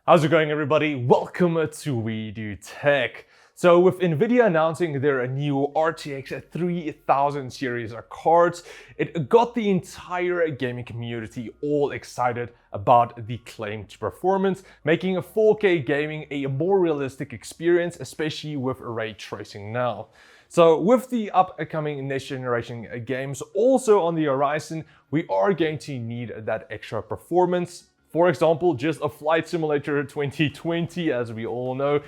How's it going, everybody? Welcome to DreamwareTech. So with Nvidia announcing their new RTX 3000 series of cards, it got the entire gaming community all excited about the claimed performance, making 4K gaming a more realistic experience, especially with ray tracing now. So with the upcoming next generation games also on the horizon, we are going to need that extra performance. For example, just a Flight Simulator 2020, as we all know,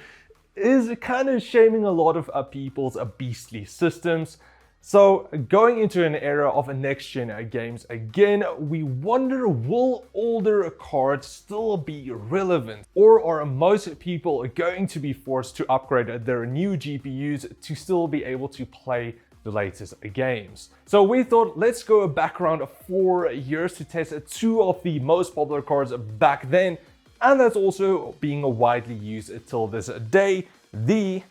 is kind of shaming a lot of people's beastly systems. So going into an era of next-gen games again, we wonder, will older cards still be relevant? Or are most people going to be forced to upgrade their new GPUs to still be able to play the latest games? So we thought, let's go back around 4 years to test two of the most popular cards back then, and that's also being widely used till this day, the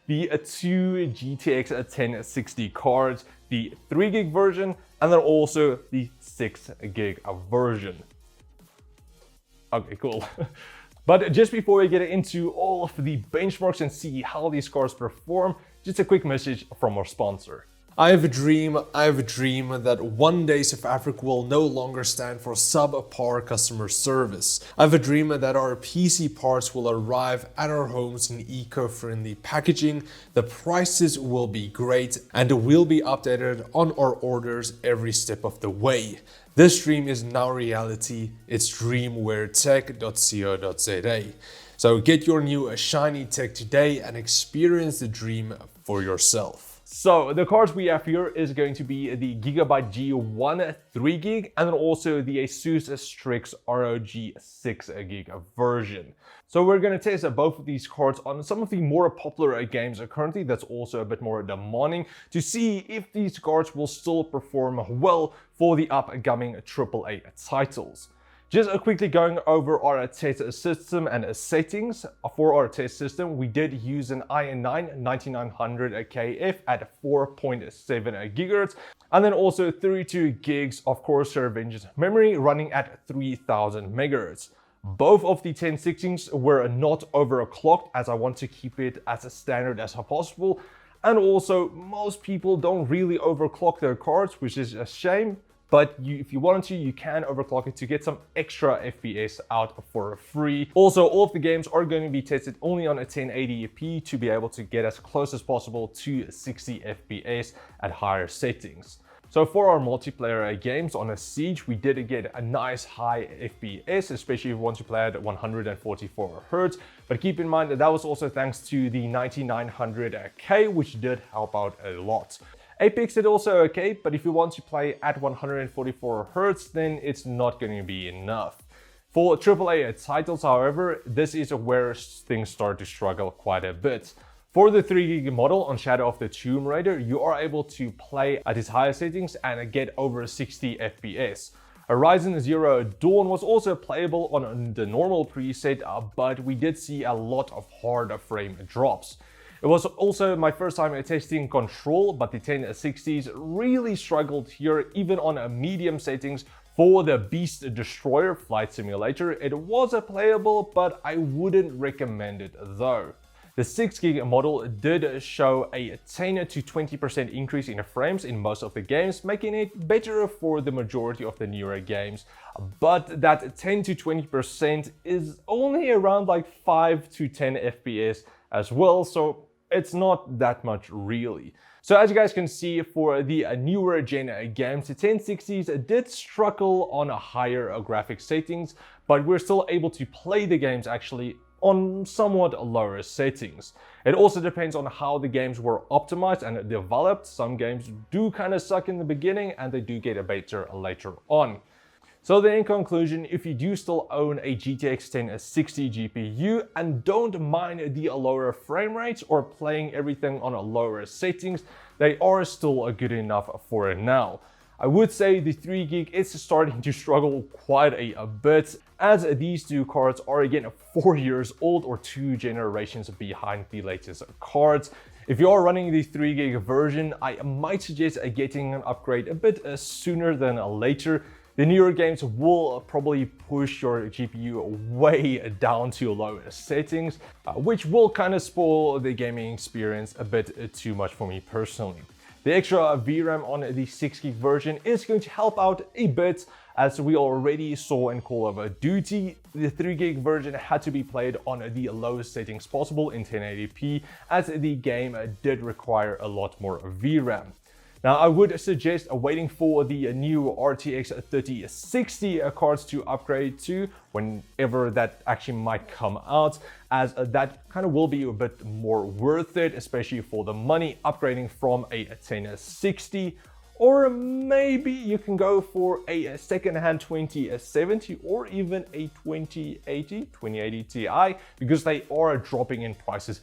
the two GTX 1060 cards, the 3GB version, and then also the 6GB version. Okay, cool. But just before we get into all of the benchmarks and see how these cards perform, just a quick message from our sponsor. I have a dream that one day South Africa will no longer stand for subpar customer service. I have a dream that our PC parts will arrive at our homes in eco-friendly packaging, the prices will be great, and will be updated on our orders every step of the way. This dream is now reality. It's DreamwareTech.co.za. So get your new shiny tech today and experience the dream for yourself. So the cards we have here is going to be the Gigabyte G1 3GB and then also the Asus Strix ROG 6GB version. So we're going to test both of these cards on some of the more popular games currently that's also a bit more demanding to see if these cards will still perform well for the upcoming AAA titles. Just quickly going over our test system and settings. For our test system, we did use an i9 9900KF at 4.7 GHz, and then also 32 gigs of Corsair Vengeance memory running at 3000 MHz. Both of the 1060s were not overclocked, as I want to keep it as standard as possible. And also, most people don't really overclock their cards, which is a shame. But if you wanted to, you can overclock it to get some extra FPS out for free. Also, all of the games are going to be tested only on a 1080p to be able to get as close as possible to 60 FPS at higher settings. So for our multiplayer games on a Siege, we did get a nice high FPS, especially if you want to play at 144 Hz. But keep in mind that that was also thanks to the 9900K, which did help out a lot. Apex did also okay, but if you want to play at 144 Hz, then it's not going to be enough. For AAA titles, however, this is where things start to struggle quite a bit. For the 3GB model on Shadow of the Tomb Raider, you are able to play at its higher settings and get over 60 FPS. Horizon Zero Dawn was also playable on the normal preset, but we did see a lot of hard frame drops. It was also my first time testing Control, but the 1060s really struggled here, even on medium settings. For the Beast Destroyer Flight Simulator, it was playable, but I wouldn't recommend it though. The 6GB model did show a 10 to 20% increase in frames in most of the games, making it better for the majority of the newer games. But that 10 to 20% is only around like 5 to 10 FPS as well, so it's not that much really. So as you guys can see, for the newer gen games, the 1060s did struggle on higher graphics settings, but we're still able to play the games actually on somewhat lower settings. It also depends on how the games were optimized and developed. Some games do kind of suck in the beginning and they do get better later on. So then in conclusion, if you do still own a GTX 1060 GPU and don't mind the lower frame rates or playing everything on lower settings, they are still good enough for now. I would say the 3GB is starting to struggle quite a bit, as these two cards are again 4 years old or 2 generations behind the latest cards. If you are running the 3GB version, I might suggest getting an upgrade a bit sooner than later, The newer games will probably push your GPU way down to low settings, which will kind of spoil the gaming experience a bit too much for me personally. The extra VRAM on the 6GB version is going to help out a bit, as we already saw in Call of Duty. The 3GB version had to be played on the lowest settings possible in 1080p, as the game did require a lot more VRAM. Now, I would suggest waiting for the new RTX 3060 cards to upgrade to whenever that actually might come out, as that kind of will be a bit more worth it, especially for the money, upgrading from a 1060. Or maybe you can go for a second-hand 2070 or even a 2080 Ti, because they are dropping in prices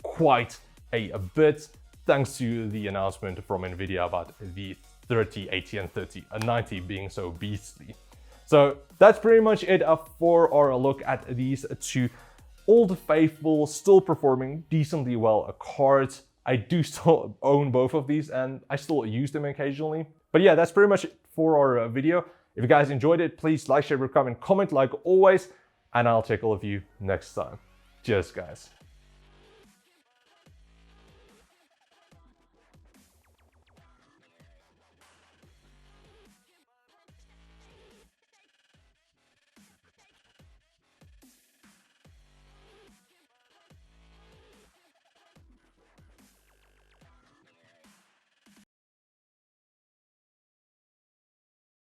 quite a bit, thanks to the announcement from Nvidia about the 3080 and 3090 being so beastly. So that's pretty much it for our look at these two old faithful, still performing decently well cards. I do still own both of these and I still use them occasionally. But yeah, that's pretty much it for our video. If you guys enjoyed it, please like, share, comment like always, and I'll check all of you next time. Cheers, guys.